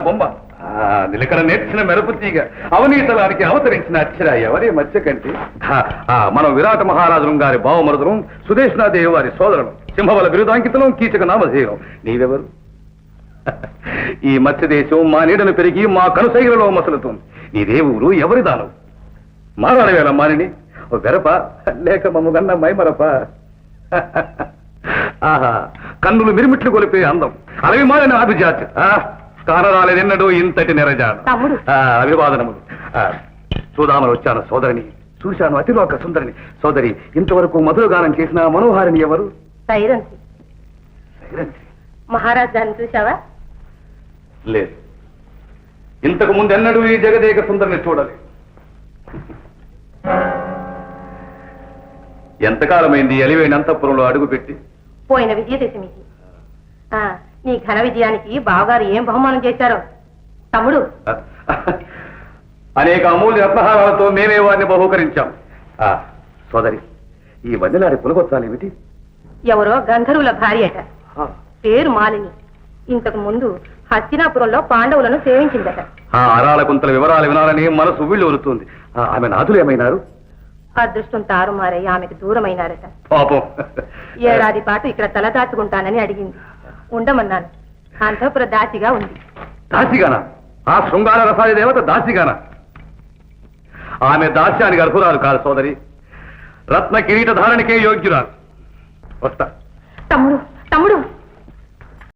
బొమ్మ నిలకడ నేర్చిన మెరుపు తీగ అవనీతలానికి అవతరించిన అక్షర ఎవరి మత్స్య కంటి మనం విరాట మహారాజులం గారి భావమరుదులం సుదేష్నాదేవి వారి సోదరులం సింహబల బిరుదాంకితులం కీచక నామధేయం నీవెవరు? ఈ మత్స్యదేశం మా నీడను పెరిగి మా కనుసైలలో మసలుతుంది. నీదే ఊరు, ఎవరి దానం? మారాడవేళ మానిని ఓ వెరప లేక మమ్మగన్న మైమరప. ఆహా, కన్నులు మిరిమిట్లు కొలిపే అందం, అలవి మారిన అభిజాతి. కానరాలేదెన్నడూ ఇంతటి నెరజాడు. అభివాదనములు. చూదామని వచ్చాను సోదరిని, చూశాను అతిలోక సుందరిని. సోదరి, ఇంతవరకు మధురగానం చేసిన మనోహారిని ఎవరు? సైరంతి. సైరంతి మహారాజాన్ని చూశావా? లేదు, ఇంతకు ముందెన్నడూ ఈ జగదేక సుందరిని చూడలేదు. ఎంతకాలమైంది అలివేణి అంతఃపురంలో అడుగుపెట్టి? పోయిన విజయదశమికి. నీ ఘన విజయానికి బావగారు ఏం బహుమానం చేశారో తమ్ముడు. అనేక అమూల్య రత్నహారాలతో మేమే వారిని బహూకరించాం. సోదరి, ఈ వన్నెలాడి పులగొత్తాలేమిటి? ఎవరో గంధర్వుల భార్య అట, పేరు మాలిని. ఇంతకు ముందు హస్తినాపురంలో పాండవులను సేవించిందట. ఆ అరాల కుంతల వివరాలు వినాలని మనసు ఉవ్విళ్ళు ఊరుతుంది. ఆమె నాథులు ఏమైనారు? అదృష్టం తారుమారై ఆమెకు దూరమైనారట. పాపం. ఏడాది పాటు ఇక్కడ తలదాచుకుంటానని అడిగింది. ఉండమన్నాను. అంతఃపుర దాసిగా ఉంది. దాసిగానా? ఆ శృంగార రసాది దేవత దాసిగానా? ఆమె దాస్యానికి అర్హురాలు కాదు సోదరి, రత్న కిరీట ధారణకే యోగ్యురాలు. వస్తా. తమ్ముడు,